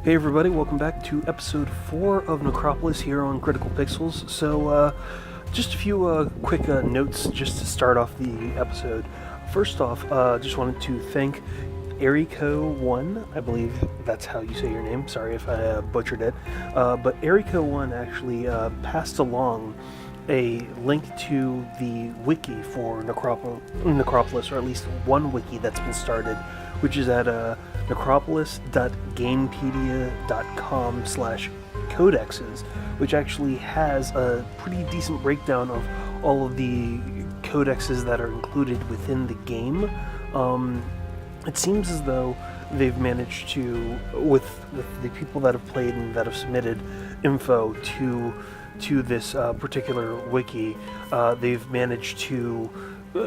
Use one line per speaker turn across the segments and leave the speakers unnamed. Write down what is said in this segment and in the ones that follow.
Hey everybody, welcome back to episode 4 of Necropolis here on Critical Pixels. So, just a few quick notes just to start off the episode. First off, just wanted to thank Eriko1, I believe that's how you say your name, sorry if I butchered it, but Eriko1 actually passed along a link to the wiki for Necropolis, or at least one wiki that's been started, which is at necropolis.gamepedia.com/codexes, which actually has a pretty decent breakdown of all of the codexes that are included within the game. It seems as though they've managed to, with the people that have played and that have submitted info to this particular wiki, they've managed to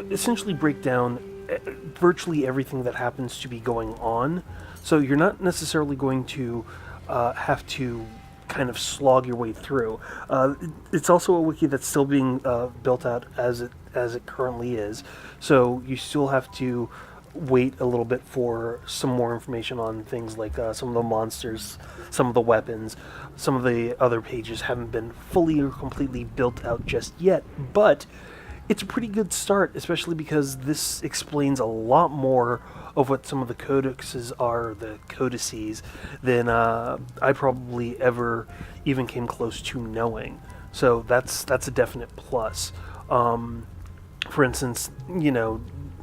essentially break down virtually everything that happens to be going on. So you're not necessarily going to have to kind of slog your way through. It's also a wiki that's still being built out as it currently is. So you still have to wait a little bit for some more information on things like some of the monsters, some of the weapons. Some of the other pages haven't been fully or completely built out just yet, but it's a pretty good start, especially because this explains a lot more of what some of the codices are, the codices, than I probably ever even came close to knowing. So that's a definite plus. For instance,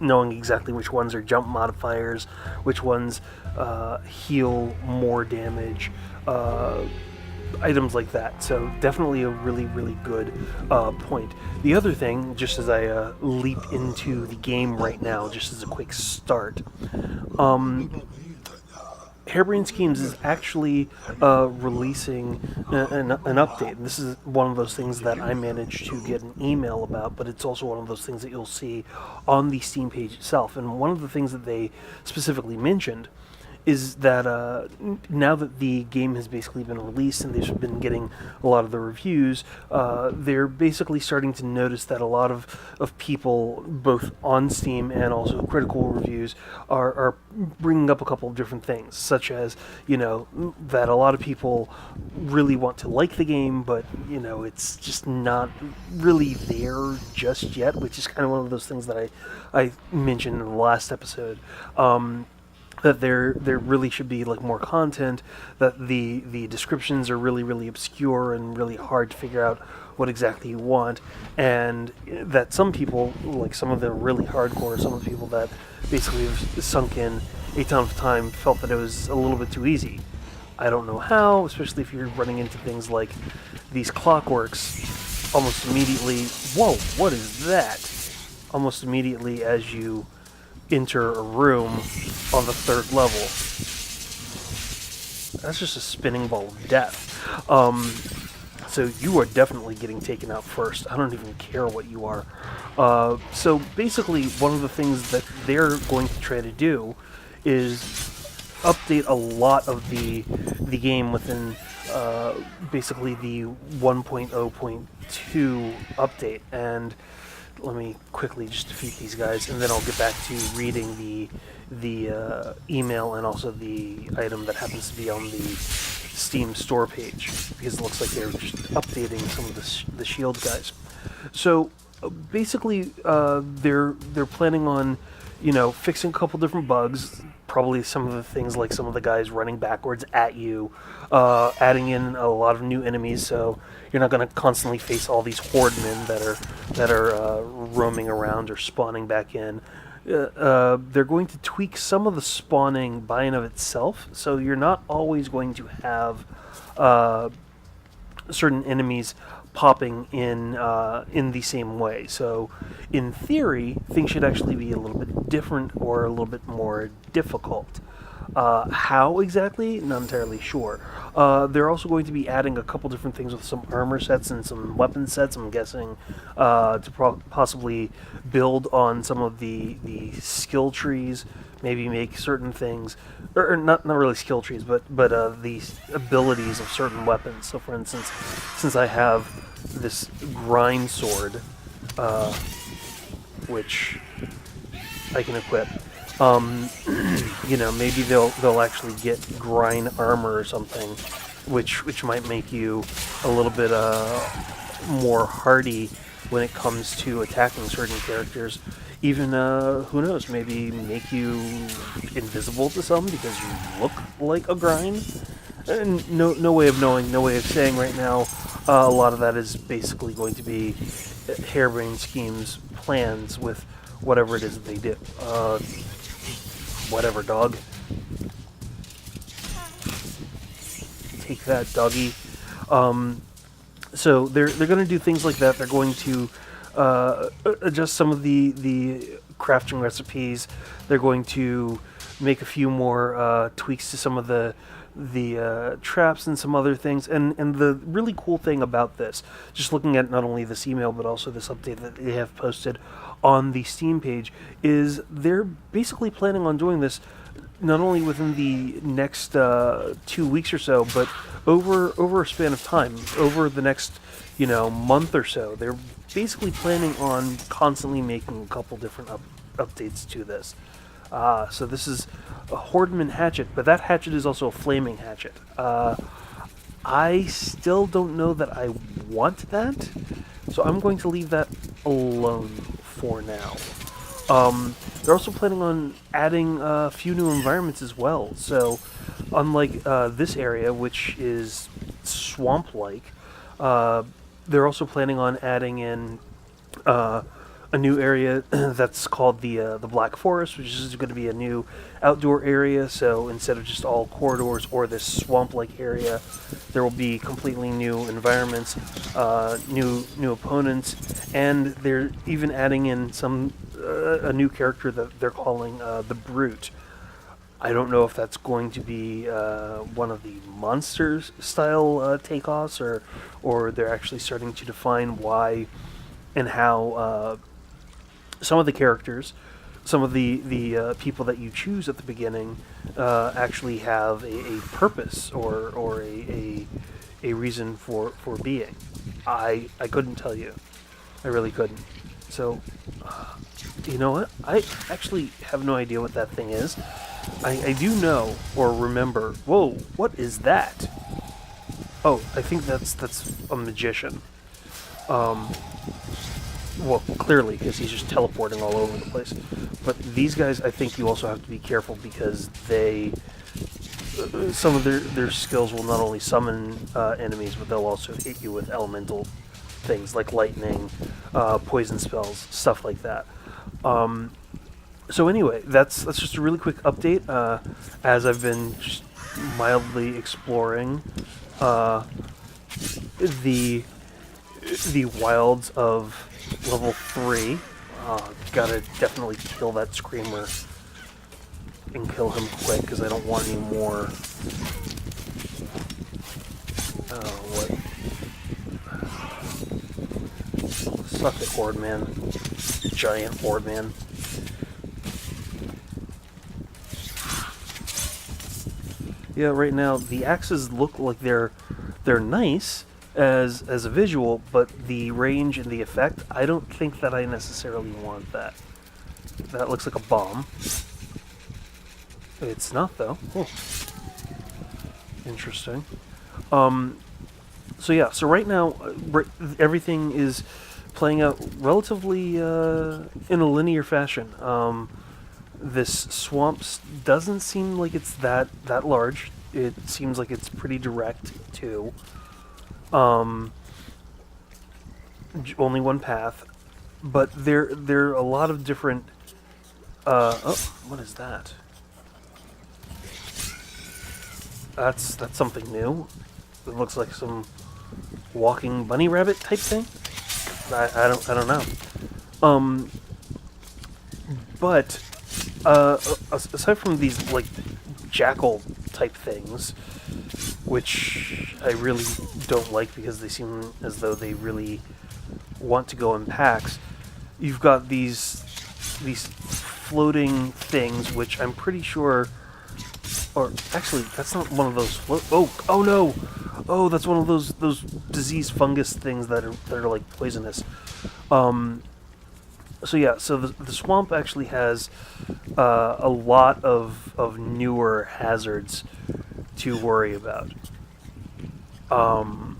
knowing exactly which ones are jump modifiers, which ones heal more damage, items like that. So definitely a really, really good point. The other thing, just as I leap into the game right now, just as a quick start, Harebrained Schemes is actually releasing an update. This is one of those things that I managed to get an email about, but it's also one of those things that you'll see on the Steam page itself. And one of the things that they specifically mentioned is that now that the game has basically been released and they've been getting a lot of the reviews, they're basically starting to notice that a lot of people, both on Steam and also critical reviews, are bringing up a couple of different things, such as, that a lot of people really want to like the game, but, it's just not really there just yet, which is kind of one of those things that I mentioned in the last episode. That there really should be more content, that the descriptions are really, really obscure and really hard to figure out what exactly you want, and that some people, like some of the really hardcore, some of the people that basically have sunk in a ton of time, felt that it was a little bit too easy. I don't know how, especially if you're running into things like these clockworks almost immediately. Whoa, what is that? Almost immediately as you enter a room on the 3rd level. That's just a spinning ball of death. So you are definitely getting taken out first. I don't even care what you are. So basically, one of the things that they're going to try to do is update a lot of the game within basically the 1.0.2 update. And let me quickly just defeat these guys, and then I'll get back to reading the email and also the item that happens to be on the Steam store page, because it looks like they're just updating some of the shield guys. So basically, they're planning on fixing a couple different bugs, probably some of the things like some of the guys running backwards at you, adding in a lot of new enemies, so you're not going to constantly face all these horde men that are roaming around or spawning back in. They're going to tweak some of the spawning by and of itself, so you're not always going to have certain enemies popping in the same way. So in theory, things should actually be a little bit different or a little bit more difficult. How exactly? Not entirely sure. They're also going to be adding a couple different things with some armor sets and some weapon sets, I'm guessing, to possibly build on some of the skill trees, maybe make certain things, or not really skill trees, but the abilities of certain weapons. So for instance, since I have this grind sword, which I can equip, Maybe they'll actually get grind armor or something, which might make you a little bit more hardy when it comes to attacking certain characters. Even who knows, maybe make you invisible to some because you look like a grind. And no way of knowing, no way of saying right now. A lot of that is basically going to be harebrained schemes, plans with whatever it is that they do. Whatever, dog. Take that, doggy. So they're going to do things like that. They're going to adjust some of the crafting recipes. They're going to make a few more tweaks to some of the traps and some other things. And the really cool thing about this, just looking at not only this email but also this update that they have posted on the Steam page, is they're basically planning on doing this not only within the next 2 weeks or so, but over a span of time, over the next month or so. They're basically planning on constantly making a couple different updates to this. So this is a Hordman hatchet, but that hatchet is also a flaming hatchet. I still don't know that I want that, so I'm going to leave that alone for now. They're also planning on adding a few new environments as well. So, unlike this area, which is swamp-like, they're also planning on adding in a new area that's called the Black Forest, which is going to be a new outdoor area. So instead of just all corridors or this swamp-like area, there will be completely new environments, new opponents, and they're even adding in a new character that they're calling the Brute. I don't know if that's going to be one of the monsters style takeoffs, or they're actually starting to define why and how some of the characters, some of the people that you choose at the beginning actually have a purpose or a reason for being. I couldn't tell you. I really couldn't. So, you know what? I actually have no idea what that thing is. I do know or remember. Whoa, what is that? Oh, I think that's a magician. Well, clearly, because he's just teleporting all over the place. But these guys, I think you also have to be careful because some of their skills will not only summon enemies, but they'll also hit you with elemental things like lightning, poison spells, stuff like that. So anyway, that's just a really quick update as I've been just mildly exploring the wilds of level 3. Gotta definitely kill that screamer and kill him quick because I don't want any more. What? Suck it, Horde Man. Giant Horde Man. Yeah, right now the axes look like they're nice as a visual, but the range and the effect, I don't think that I necessarily want that. That looks like a bomb. It's not though. Oh. Interesting. So right now everything is playing out relatively in a linear fashion. This swamp doesn't seem like it's that large. It seems like it's pretty direct too. Only one path, but there are a lot of different. Oh, what is that? That's something new. It looks like some walking bunny rabbit type thing. I don't know. But aside from these like jackal type things, which I really don't like because they seem as though they really want to go in packs, you've got these floating things, which I'm pretty sure, or actually that's not one of those oh no, oh that's one of those disease fungus things that are like poisonous. So yeah, so the swamp actually has a lot of newer hazards to worry about. Um,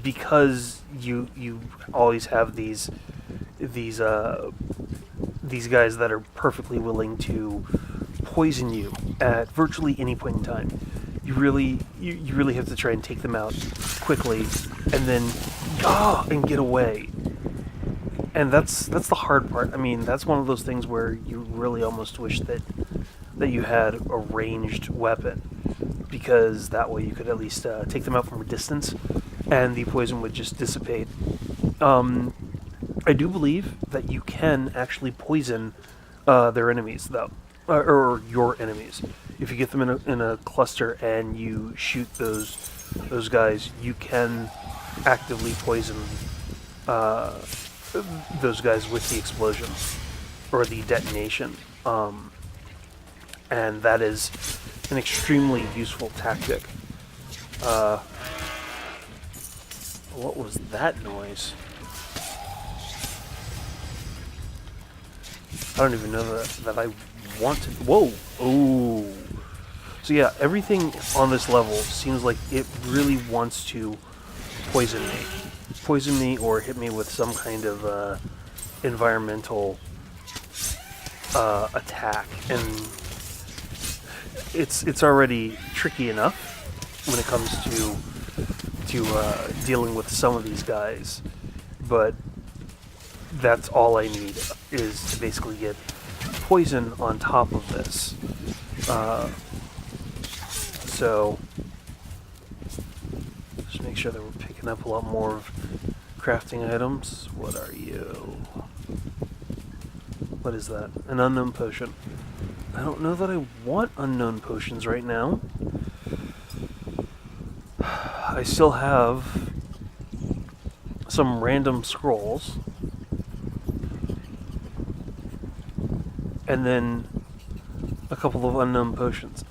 because you always have these these guys that are perfectly willing to poison you at virtually any point in time. You really have to try and take them out quickly, and then and get away. And that's the hard part. I mean, that's one of those things where you really almost wish that you had a ranged weapon, because that way you could at least take them out from a distance, and the poison would just dissipate. Um, I do believe that you can actually poison their enemies, though, or your enemies. If you get them in a cluster and you shoot those guys, you can actively poison uh, those guys with the explosion or the detonation, and that is an extremely useful tactic. Uh, what was that noise? I don't even know that I want to... Whoa! Oh! So yeah, everything on this level seems like it really wants to poison me. Poison me or hit me with some kind of environmental attack. And it's already tricky enough when it comes to dealing with some of these guys. But that's all I need, is to basically get poison on top of this. So just make sure that we're picking up a lot more of crafting items. What are you? What is that? An unknown potion. I don't know that I want unknown potions right now. I still have some random scrolls. And then a couple of unknown potions.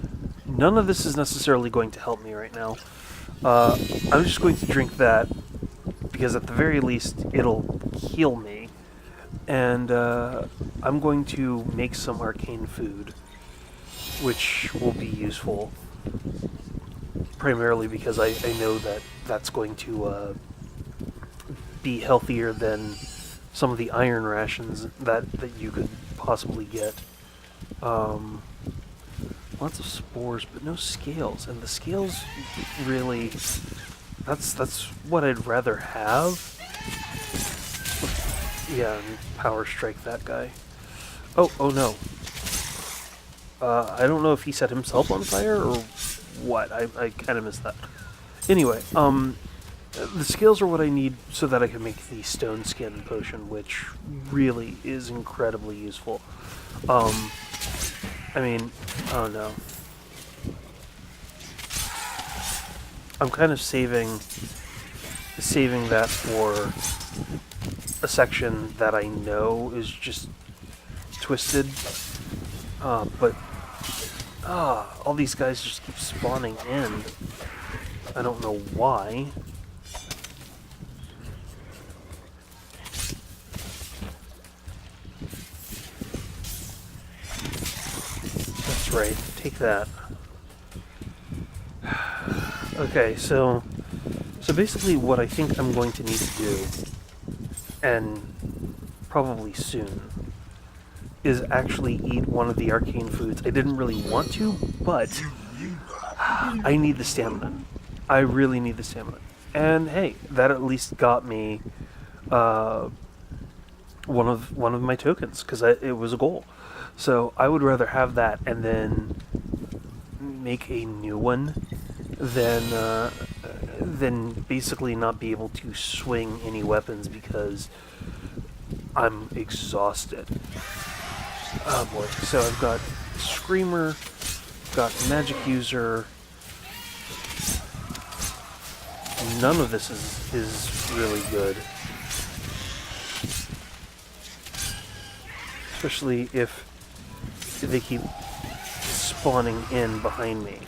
None of this is necessarily going to help me right now. I'm just going to drink that, because at the very least it'll heal me. And I'm going to make some arcane food, which will be useful, primarily because I know that that's going to be healthier than some of the iron rations that you could possibly get. Lots of spores, but no scales. And the scales, really, that's what I'd rather have. Yeah, and power strike that guy. Oh no. I don't know if he set himself on fire or what. I kind of missed that. Anyway, the scales are what I need so that I can make the stone skin potion, which really is incredibly useful. I mean, oh no. I'm kind of saving that for a section that I know is just twisted. But all these guys just keep spawning in. I don't know why. That's right. Take that. Okay, so basically what I think I'm going to need to do, and probably soon, is actually eat one of the arcane foods. I didn't really want to, but I need the stamina. I really need the stamina. And hey, that at least got me one of my tokens, because it was a goal. So I would rather have that and then make a new one than basically not be able to swing any weapons because I'm exhausted. Oh boy. So I've got Screamer, got Magic User. None of this is really good. Especially if they keep spawning in behind me.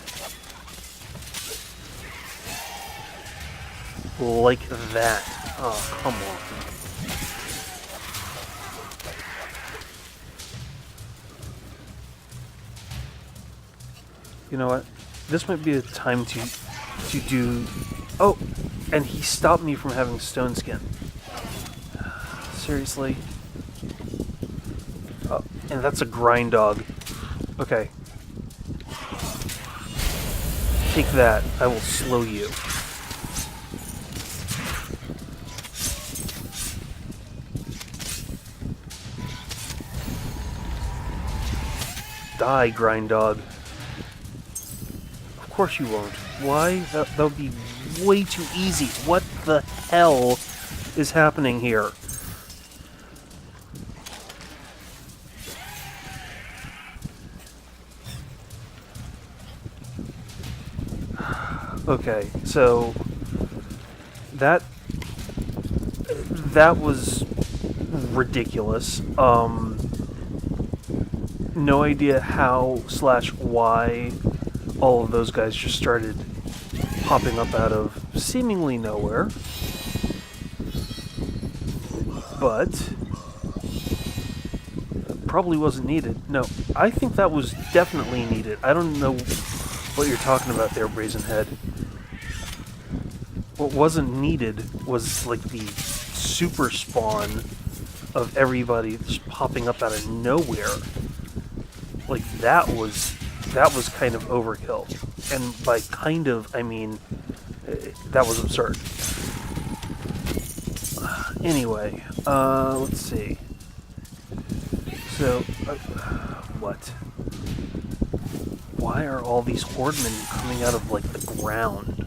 Like that. Oh, come on. You know what? This might be a time to do... Oh! And he stopped me from having stone skin. Seriously? Oh, and that's a grind dog. Okay. Take that. I will slow you. Die, grind dog. Of course you won't. Why? That would be way too easy. What the hell is happening here? Okay, so that was ridiculous. No idea how / why all of those guys just started popping up out of seemingly nowhere. But probably wasn't needed. No, I think that was definitely needed. I don't know what you're talking about there, Brazen Head. What wasn't needed was like the super spawn of everybody just popping up out of nowhere. Like that was kind of overkill. And by kind of, I mean that was absurd. Anyway, let's see. So, what? Why are all these hordemen coming out of, like, the ground?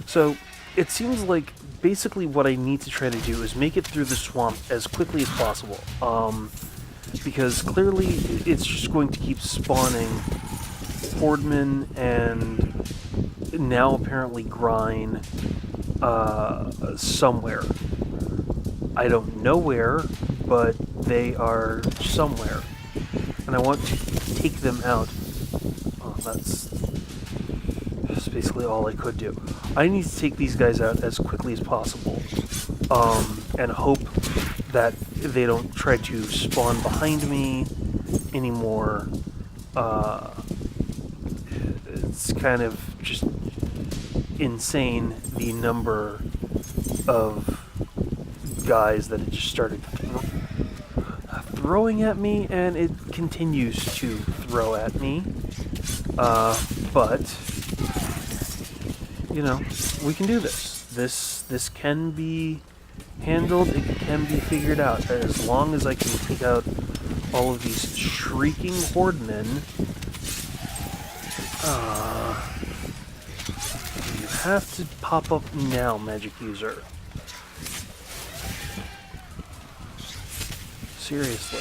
So, it seems like basically what I need to try to do is make it through the swamp as quickly as possible. Because clearly it's just going to keep spawning hordemen and now apparently grind somewhere. I don't know where, but they are somewhere. And I want to take them out. Oh, that's basically all I could do. I need to take these guys out as quickly as possible. And hope that they don't try to spawn behind me anymore. It's kind of just insane the number of guys that it just started throwing at me, and it continues to throw at me. But you know, we can do this. This can be handled. It can be figured out as long as I can take out all of these shrieking hordemen. You have to pop up now, magic user. Seriously.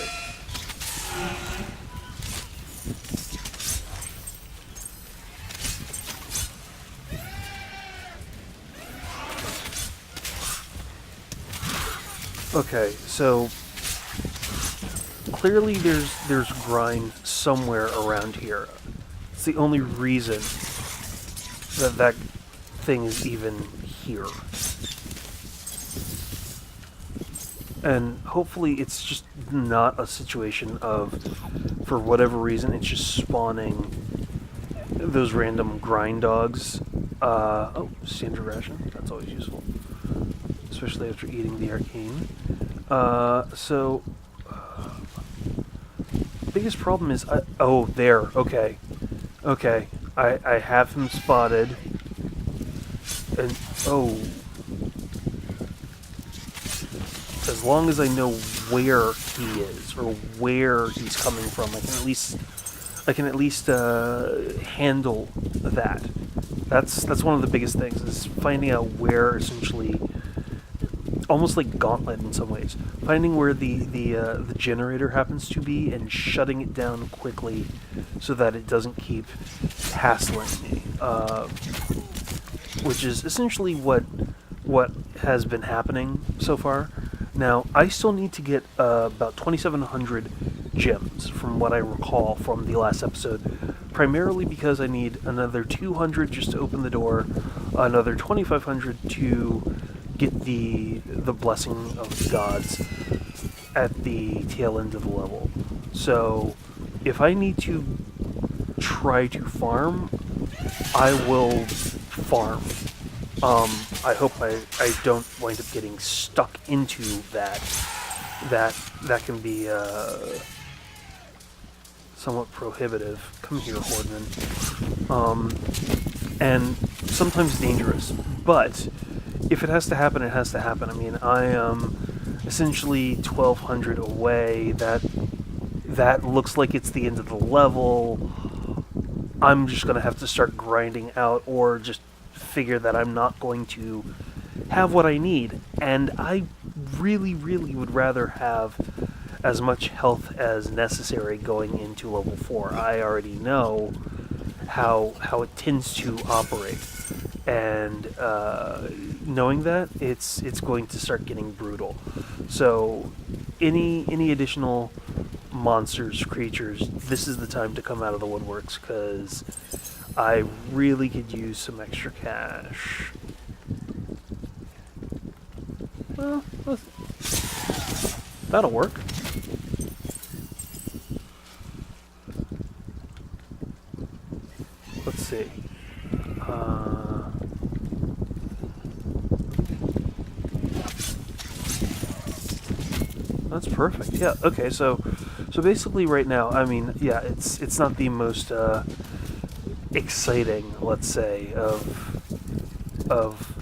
Okay, so clearly there's grind somewhere around here. It's the only reason that thing is even here. And hopefully it's just not a situation of, for whatever reason, it's just spawning those random grind dogs. Oh, standard ration. That's always useful. Especially after eating the arcane. Biggest problem is... oh, there. Okay. Okay. I have him spotted. And... oh... as long as I know where he is, or where he's coming from, I can at least handle that. That's one of the biggest things, is finding out where, essentially, almost like Gauntlet in some ways, finding where the generator happens to be and shutting it down quickly so that it doesn't keep hassling me, which is essentially what has been happening so far. Now, I still need to get about 2,700 gems, from what I recall from the last episode, primarily because I need another 200 just to open the door, another 2,500 to get the blessing of the gods at the tail end of the level. So if I need to try to farm, I will farm. I hope I don't wind up getting stuck into that. That can be somewhat prohibitive. Come here, Hordman. And sometimes dangerous. But if it has to happen, it has to happen. I mean, I am essentially 1,200 away. That looks like it's the end of the level. I'm just going to have to start grinding out, or just figure that I'm not going to have what I need. And I really, really would rather have as much health as necessary going into level 4. I already know how it tends to operate. And knowing that, it's going to start getting brutal. So any additional monsters, creatures, this is the time to come out of the woodworks, because I really could use some extra cash. Well, that'll work. Let's see. That's perfect. Yeah. Okay. So basically, right now, I mean, yeah, it's not the most exciting, let's say, of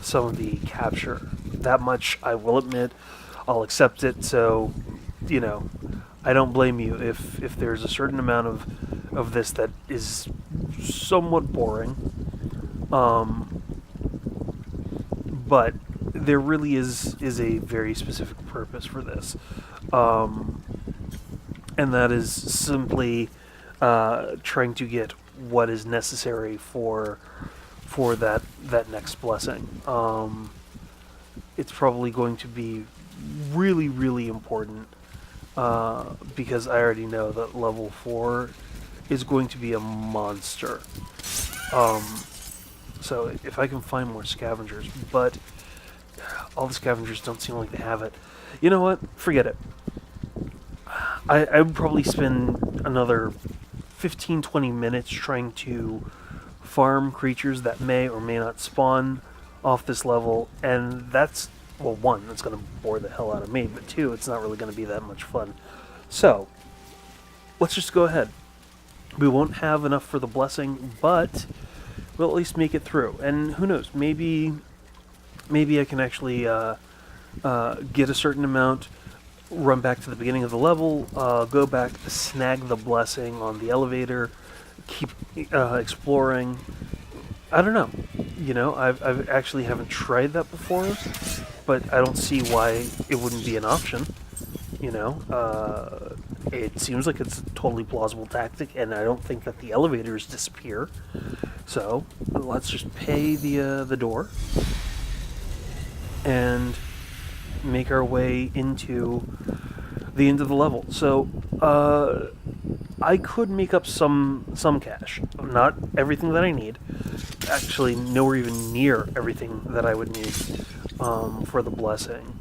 some of the capture. That much I will admit. I'll accept it. So, I don't blame you if there's a certain amount of this that is somewhat boring. But there really is a very specific purpose for this. And that is simply trying to get what is necessary for that next blessing. It's probably going to be really, really important, because I already know that level 4 is going to be a monster. So if I can find more scavengers, but all the scavengers don't seem like they have it. You know what? Forget it. I would probably spend another 15-20 minutes trying to farm creatures that may or may not spawn off this level, and that's, well, one, that's going to bore the hell out of me, but two, it's not really going to be that much fun. So, let's just go ahead. We won't have enough for the blessing, but we'll at least make it through. And who knows, maybe I can actually get a certain amount, run back to the beginning of the level, go back, snag the blessing on the elevator, keep exploring. I don't know. I've actually haven't tried that before, but I don't see why it wouldn't be an option. It seems like it's a totally plausible tactic, and I don't think that the elevators disappear. So let's just pay the door and make our way into the end of the level. So I could make up some cash, not everything that I need. Actually, nowhere even near everything that I would need for the blessing.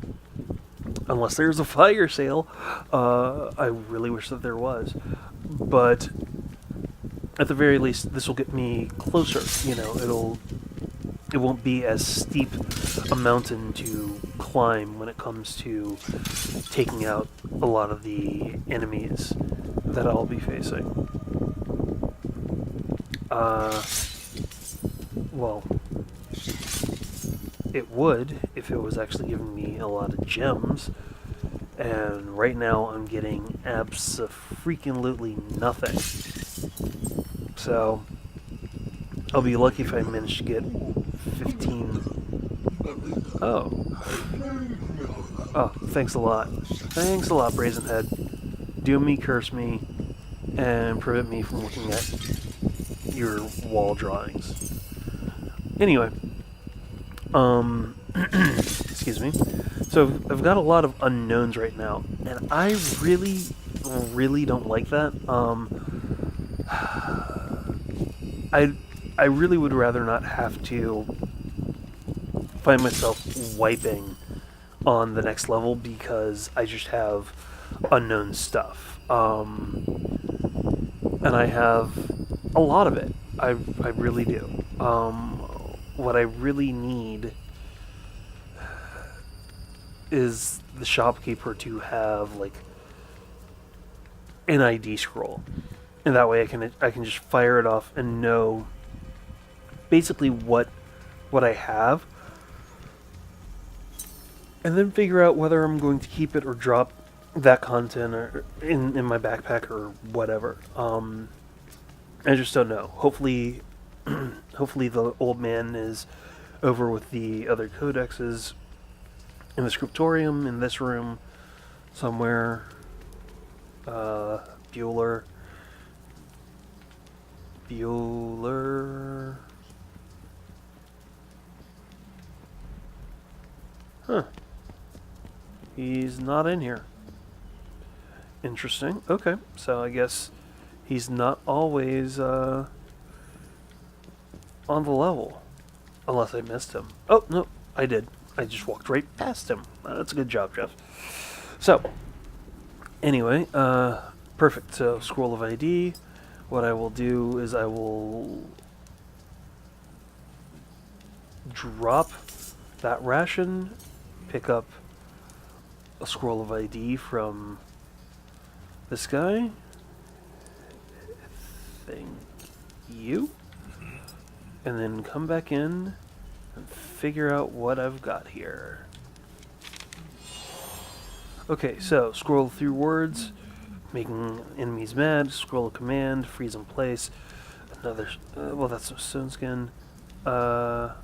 Unless there's a fire sale. I really wish that there was. But at the very least, this will get me closer. It won't be as steep a mountain to climb when it comes to taking out a lot of the enemies that I'll be facing. Well, it would if it was actually giving me a lot of gems, and right now I'm getting abso-freaking-lutely nothing. So I'll be lucky if I manage to get 15. Oh, thanks a lot. Thanks a lot, Brazenhead. Doom me, curse me, and prevent me from looking at your wall drawings. Anyway, excuse me. So I've got a lot of unknowns right now, and I really, really don't like that. I really would rather not have to find myself wiping on the next level because I just have unknown stuff. And I have a lot of it. I really do. What I really need is the shopkeeper to have like an ID scroll, and that way I can just fire it off and know basically what I have, and then figure out whether I'm going to keep it or drop that content or in my backpack or whatever. I just don't know. Hopefully, hopefully the old man is over with the other codexes in the scriptorium in this room somewhere. Bueller. Huh. He's not in here. Interesting. Okay, so I guess he's not always on the level. Unless I missed him. Oh, no, I did. I just walked right past him. That's a good job, Jeff. So, anyway, perfect. So, scroll of ID. What I will do is I will drop that ration, pick up a scroll of ID from this guy. Thank you. And then come back in and figure out what I've got here. Okay, so scroll through words, making enemies mad, scroll a command, freeze in place. Another, well, that's some stone skin. I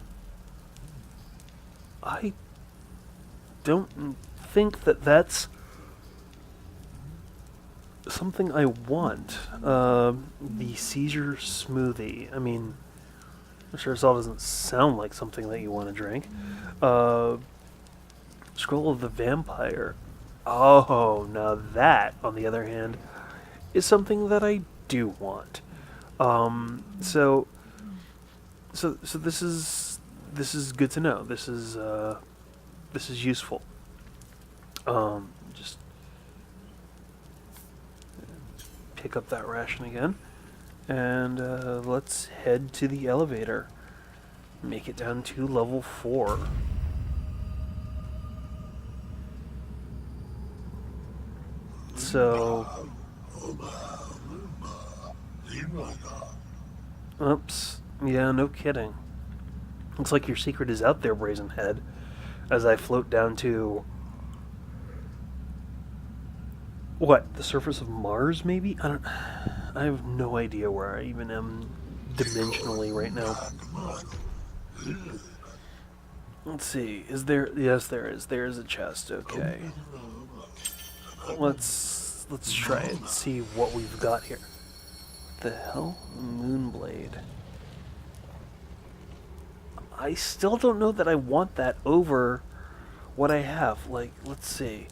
don't think that that's something I want. The seizure smoothie. I mean, I'm sure this all doesn't sound like something that you want to drink. Scroll of the Vampire. Oh, now that, on the other hand, is something that I do want. So this is good to know. This is useful. Just pick up that ration again, and let's head to the elevator. Make it down to level 4. So, oops, yeah, no kidding. Looks like your secret is out there, Brazen Head, as I float down to, what, the surface of Mars, maybe? I have no idea where I even am dimensionally right now. Let's see, is there, yes there is a chest, okay. Let's try it and see what we've got here. The hell? Moonblade. I still don't know that I want that over what I have. Like, let's see.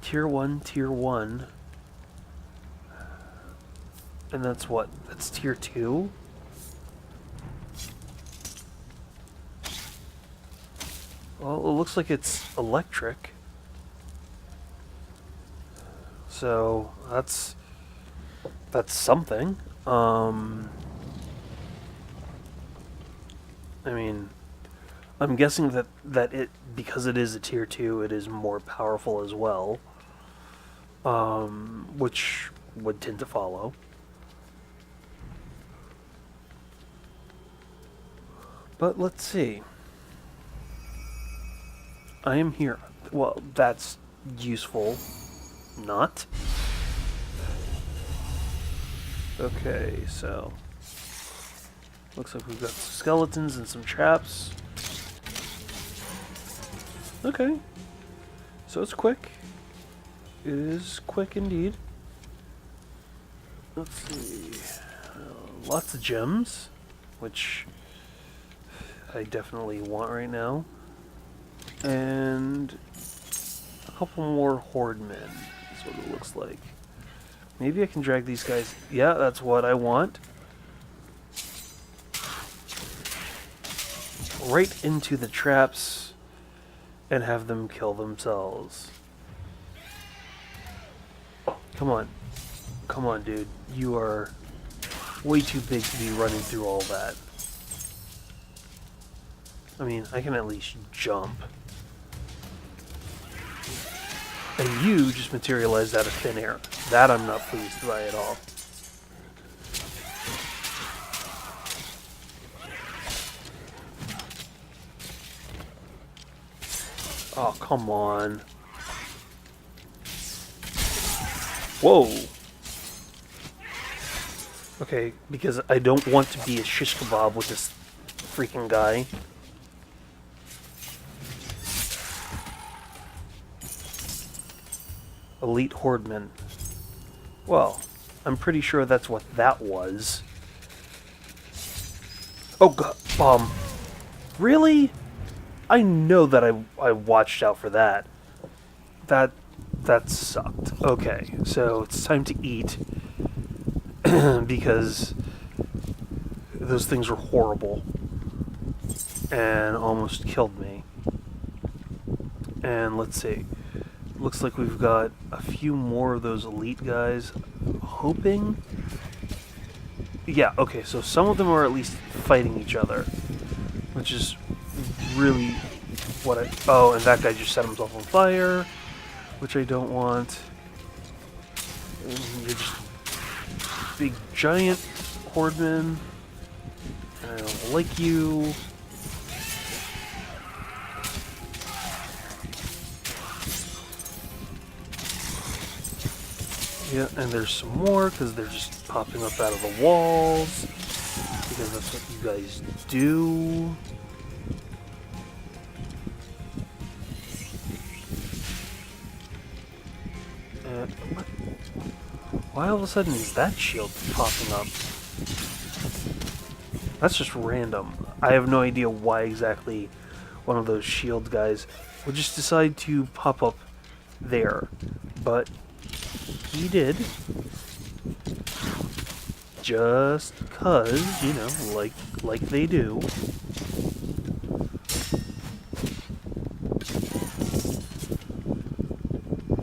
Tier 1. And that's what? That's tier 2? Well, it looks like it's electric. So that's something. I mean, I'm guessing that it, because it is a tier 2, it is more powerful as well. Which would tend to follow. But let's see. I am here. Well, that's useful. Not. Okay, so looks like we've got some skeletons and some traps. Okay, so it's quick. It is quick indeed. Let's see. Lots of gems, which I definitely want right now, and a couple more horde men. That's what it looks like. Maybe I can drag these guys. Yeah, that's what I want. right into the traps and have them kill themselves. Come on. Come on, dude. You are way too big to be running through all that. I mean, I can at least jump. And you just materialized out of thin air. That I'm not pleased by at all. Oh, come on. Whoa. Okay, because I don't want to be a shish kebab with this freaking guy. Elite Hordeman. Well, I'm pretty sure that's what that was. Oh god, really? I know that I watched out for that. That sucked. Okay, so it's time to eat because those things were horrible and almost killed me. And let's see. Looks like we've got a few more of those elite guys. Hoping? Yeah, okay, so some of them are at least fighting each other, which is really what I... Oh, and that guy just set himself on fire, which I don't want. And you're just big giant hordeman. And I don't like you. Yeah, and there's some more, because they're just popping up out of the walls, because that's what you guys do. And why all of a sudden is that shield popping up? That's just random. I have no idea why exactly one of those shield guys would just decide to pop up there, but he did. Just cause, you know, like they do.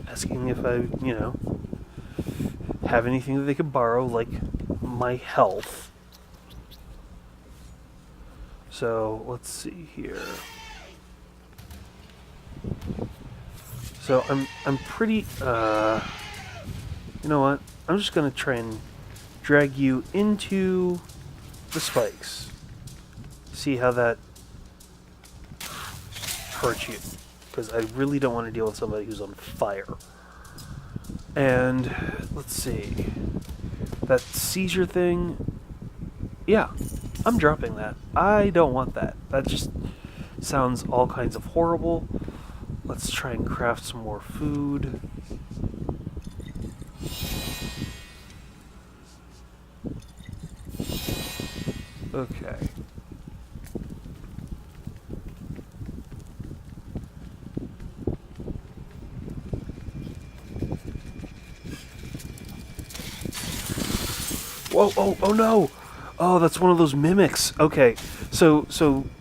Asking if I, you know, have anything that they could borrow, like my health. So, let's see here. So, I'm pretty, you know what? I'm just gonna try and drag you into the spikes. See how that hurts you. Because I really don't want to deal with somebody who's on fire. And, let's see. That seizure thing, yeah, I'm dropping that. I don't want that. That just sounds all kinds of horrible. Let's try and craft some more food. Okay. Whoa, oh no! Oh, that's one of those mimics. Okay, so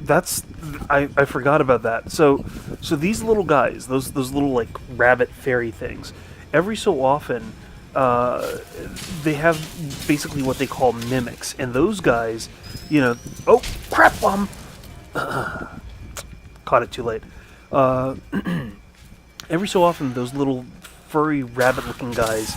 that's... I forgot about that. So these little guys, those little, like, rabbit fairy things, every so often, they have basically what they call mimics. And those guys, you know... Oh, crap, bomb! Caught it too late. Every so often, those little furry rabbit-looking guys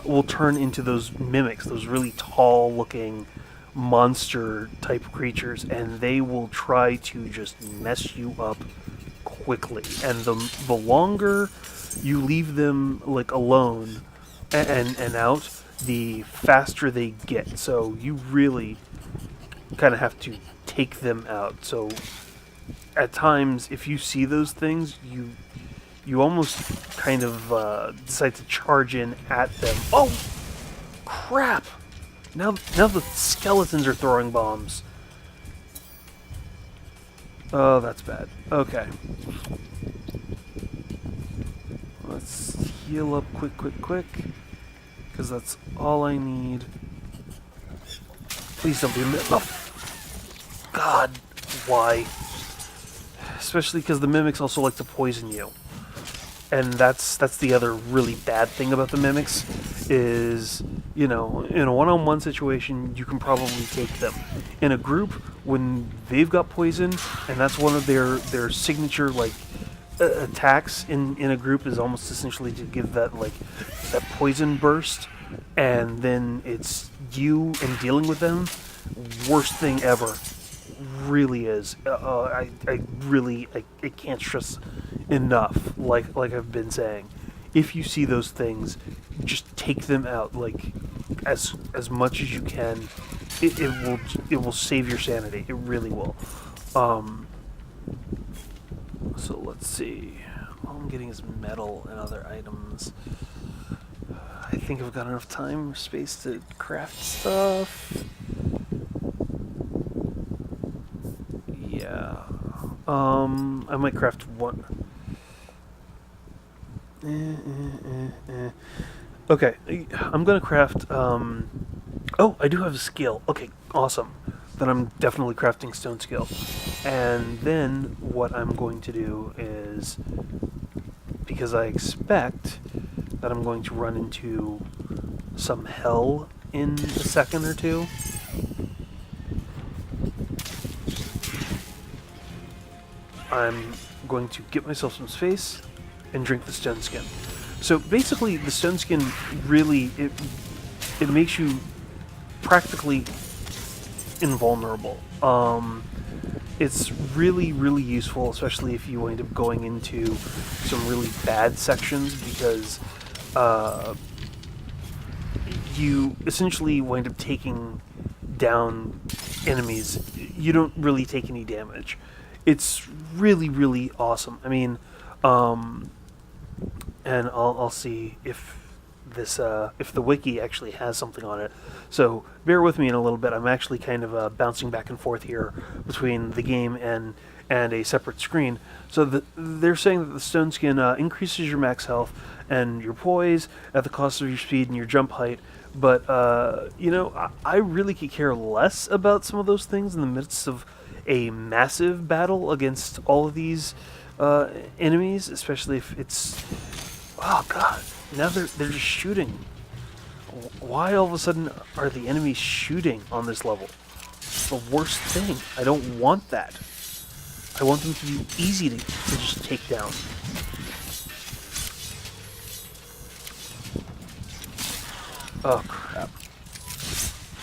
will turn into those mimics, those really tall-looking monster-type creatures, and they will try to just mess you up quickly. And the longer you leave them, like, alone and out, the faster they get. So you really kind of have to take them out. So at times, if you see those things, you almost kind of decide to charge in at them. Oh, crap! Now the skeletons are throwing bombs. Oh, that's bad. Okay. Let's heal up quick. Because that's all I need. Please don't be... Oh, God Why? Especially because the mimics also like to poison you. And that's the other really bad thing about the mimics is, in a one-on-one situation, you can probably take them. In a group, when they've got poison, and that's one of their signature, attacks in a group is almost essentially to give that poison burst, and then it's you and dealing with them. Worst thing ever, really is. I can't stress enough. Like I've been saying, if you see those things, just take them out. As much as you can. It will save your sanity. It really will. So let's see. All I'm getting is metal and other items. I think I've got enough time or space to craft stuff. Yeah. I might craft one. Okay, I'm gonna craft, oh, I do have a skill. Okay, awesome. Then I'm definitely crafting stone skill. And then what I'm going to do is, because I expect that I'm going to run into some hell in a second or two, I'm going to get myself some space and drink the stone skin. So basically, the stone skin really, it makes you practically invulnerable. It's really, really useful, especially if you wind up going into some really bad sections, because you essentially wind up taking down enemies. You don't really take any damage. It's really, really awesome. I mean, and I'll see if this if the wiki actually has something on it. So bear with me in a little bit. I'm actually kind of bouncing back and forth here between the game and a separate screen. So they're saying that the stone skin increases your max health and your poise at the cost of your speed and your jump height. But I really could care less about some of those things in the midst of a massive battle against all of these enemies, especially if it's... Oh god, now they're just shooting. Why all of a sudden are the enemies shooting on this level? It's the worst thing. I don't want that. I want them to be easy to just take down. Oh crap.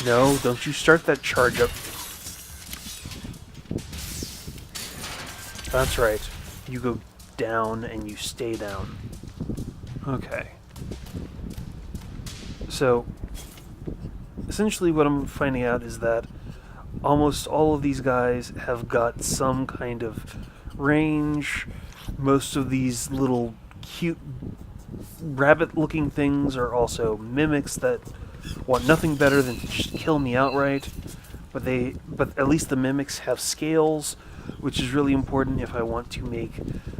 No, don't you start that charge up. That's right. You go down and you stay down. Okay. So, essentially what I'm finding out is that almost all of these guys have got some kind of range. Most of these little cute rabbit-looking things are also mimics that want nothing better than to just kill me outright. But at least the mimics have scales, which is really important if I want to make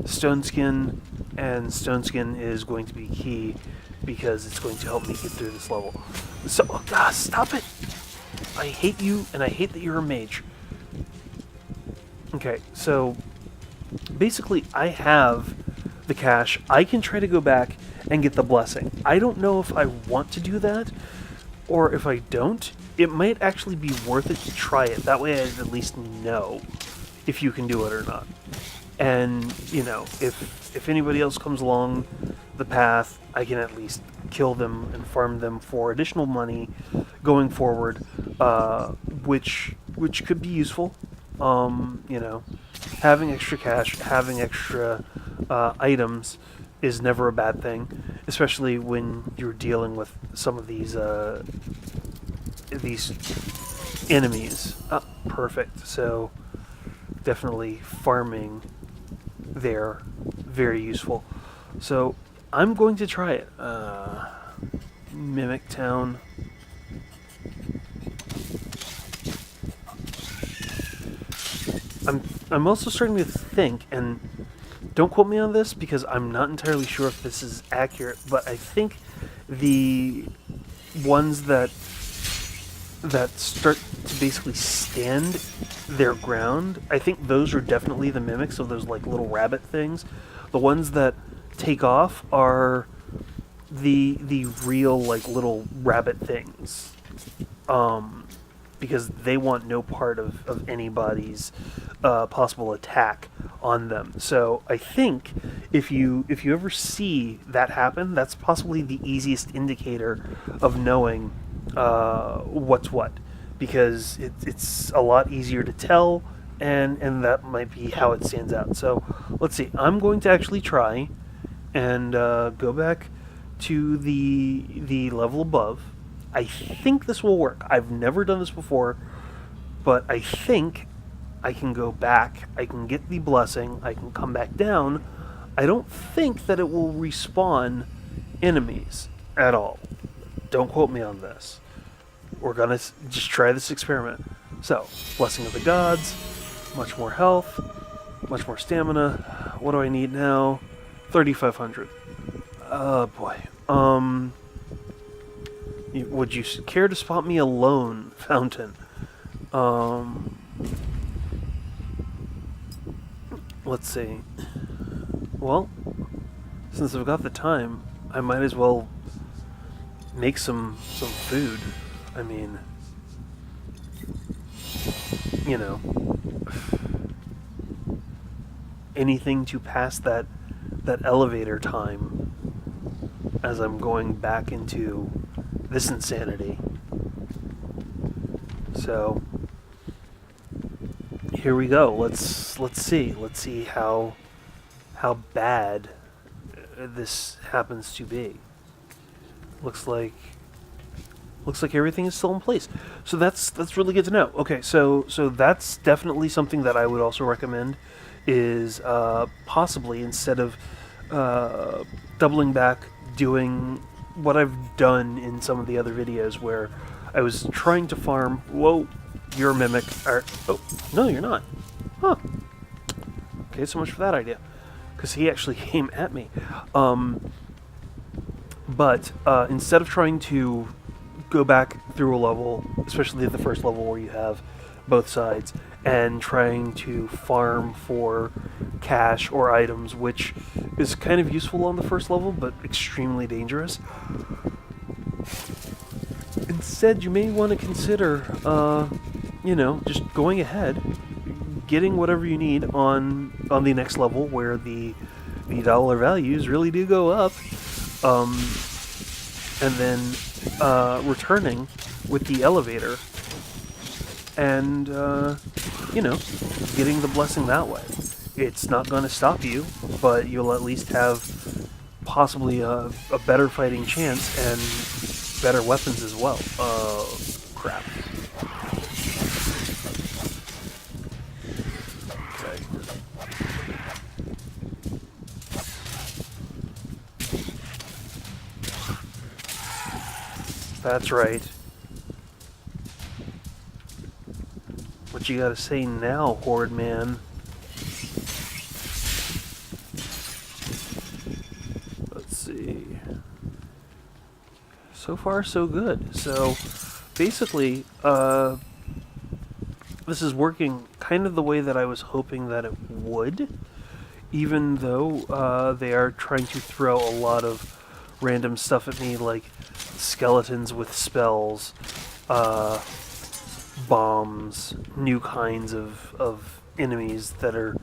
stone skin, and stone skin is going to be key because it's going to help me get through this level. So, stop it! I hate you, and I hate that you're a mage. Okay, so basically I have the cache. I can try to go back and get the blessing. I don't know if I want to do that, or if I don't, it might actually be worth it to try it. That way I at least know if you can do it or not. And, if anybody else comes along the path, I can at least kill them and farm them for additional money going forward, which could be useful. Having extra cash, having extra items is never a bad thing, especially when you're dealing with some of these enemies. Perfect. So definitely farming there, very useful. So I'm going to try it. Mimic Town. I'm also starting to think, and don't quote me on this because I'm not entirely sure if this is accurate, but I think the ones that that start to basically stand their ground, I think those are definitely the mimics of those like little rabbit things. The ones that take off are the real like little rabbit things, because they want no part of anybody's possible attack on them. So I think if you ever see that happen, that's possibly the easiest indicator of knowing what's what, because it's a lot easier to tell, and that might be how it stands out. So let's see. I'm going to actually try and go back to the level above. I think this will work. I've never done this before, but I think I can go back. I can get the blessing. I can come back down. I don't think that it will respawn enemies at all. Don't quote me on this. We're gonna just try this experiment. So, blessing of the gods, much more health, much more stamina. What do I need now? 3,500. Oh boy. Would you care to spot me a lone fountain? Let's see. Well, since I've got the time, I might as well make some food. I mean, you know, anything to pass that elevator time as I'm going back into this insanity. So here we go. Let's see how bad this happens to be. Looks like everything is still in place. So that's really good to know. Okay, so that's definitely something that I would also recommend, is possibly, instead of doubling back, doing what I've done in some of the other videos where I was trying to farm. Whoa, you're a mimic. Oh, no, you're not. Huh. Okay, so much for that idea, because he actually came at me. But instead of trying to go back through a level, especially the first level where you have both sides, and trying to farm for cash or items, which is kind of useful on the first level, but extremely dangerous. Instead, you may want to consider, just going ahead, getting whatever you need on the next level, where the dollar values really do go up, and then returning with the elevator, and getting the blessing that way. It's not going to stop you, but you'll at least have possibly a better fighting chance and better weapons as well. Crap. Okay. That's right. What you gotta say now, Horde Man? Let's see. So far, so good. So, basically, this is working kind of the way that I was hoping that it would, even though they are trying to throw a lot of random stuff at me, like skeletons with spells, bombs, new kinds of enemies that are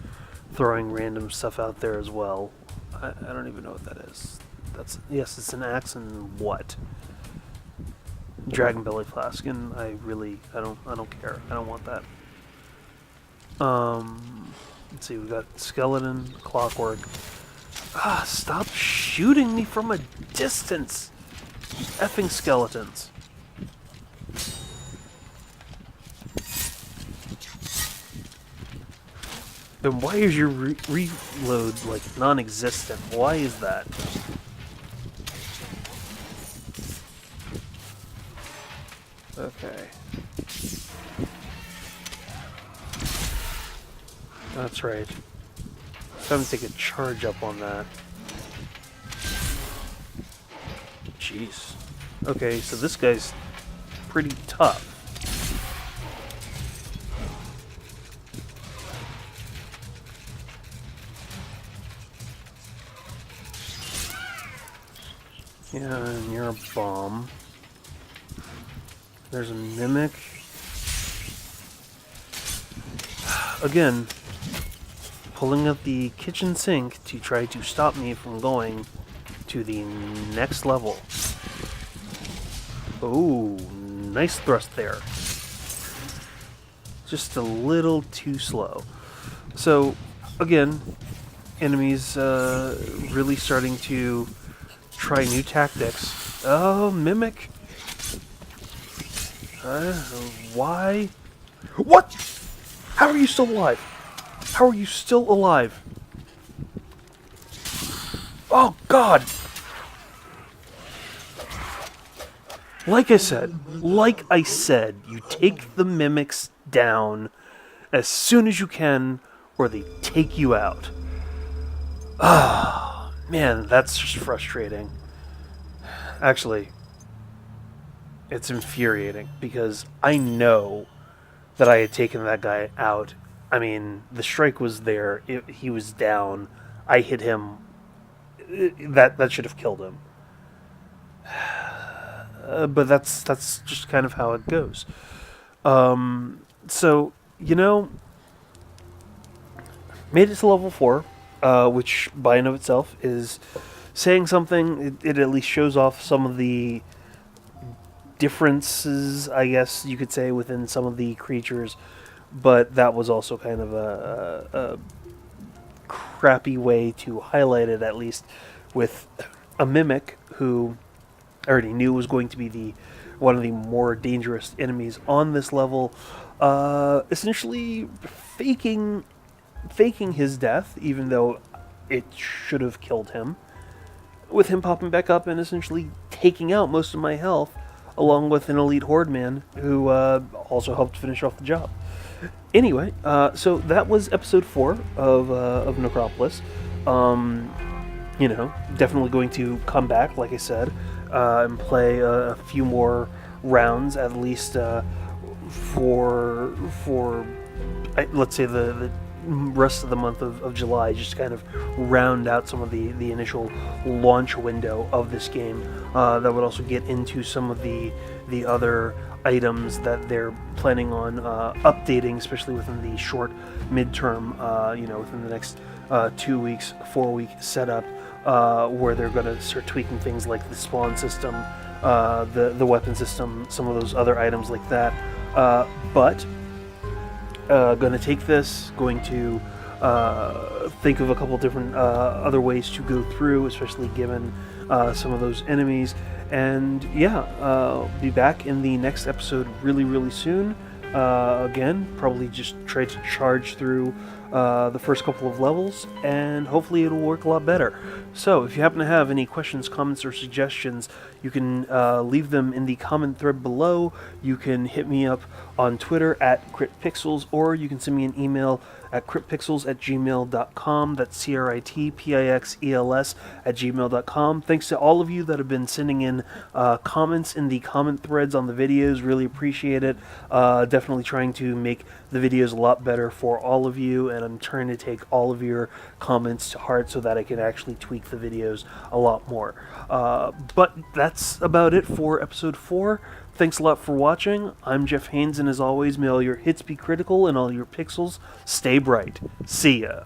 throwing random stuff out there as well. I don't even know what that is. Yes, it's an axe and what? Dragon belly flask, and I don't care. I don't want that. Let's see, we got skeleton, clockwork. Ah, stop shooting me from a distance! Effing skeletons. Then why is your reload, like, non-existent? Why is that? Okay. That's right. So I'm gonna take a charge up on that. Jeez. Okay, so this guy's pretty tough. Yeah, and you're a bomb. There's a mimic. Again, pulling up the kitchen sink to try to stop me from going to the next level. Oh, nice thrust there. Just a little too slow. So, again, enemies really starting to try new tactics. Oh, mimic. Why? What? How are you still alive? How are you still alive? Oh, God! Like I said, you take the mimics down as soon as you can, or they take you out. Ah, man, that's just frustrating. Actually, it's infuriating, because I know that I had taken that guy out. I mean, the strike was there, he was down, I hit him, that should have killed him. But that's just kind of how it goes. So, made it to level 4, which by and of itself is saying something. It at least shows off some of the differences, I guess you could say, within some of the creatures, but that was also kind of a crappy way to highlight it, at least with a mimic who I already knew was going to be one of the more dangerous enemies on this level, essentially faking his death, even though it should have killed him, with him popping back up and essentially taking out most of my health, along with an elite horde man who also helped finish off the job. Anyway, so that was episode 4 of Necropolis. Definitely going to come back, like I said, and play a few more rounds, at least for let's say the rest of the month of July, just to kind of round out some of the initial launch window of this game. That would also get into some of the other items that they're planning on updating, especially within the short midterm, within the next 2 weeks, 4-week setup, where they're going to start tweaking things like the spawn system, the weapon system, some of those other items like that. But going to take this, going to think of a couple different other ways to go through, especially given some of those enemies. And yeah, be back in the next episode really, really soon. Again, probably just try to charge through the first couple of levels, and hopefully it'll work a lot better. So if you happen to have any questions, comments, or suggestions, you can leave them in the comment thread below. You can hit me up on Twitter at critpixels, or you can send me an email at critpixels@gmail.com. That's critpixels@gmail.com. Thanks to all of you that have been sending in comments in the comment threads on the videos. Really appreciate it. Definitely trying to make the videos a lot better for all of you, and I'm trying to take all of your comments to heart so that I can actually tweak the videos a lot more. But that's about it for episode 4. Thanks a lot for watching. I'm Jeff Haynes, and as always, may all your hits be critical and all your pixels stay bright. See ya.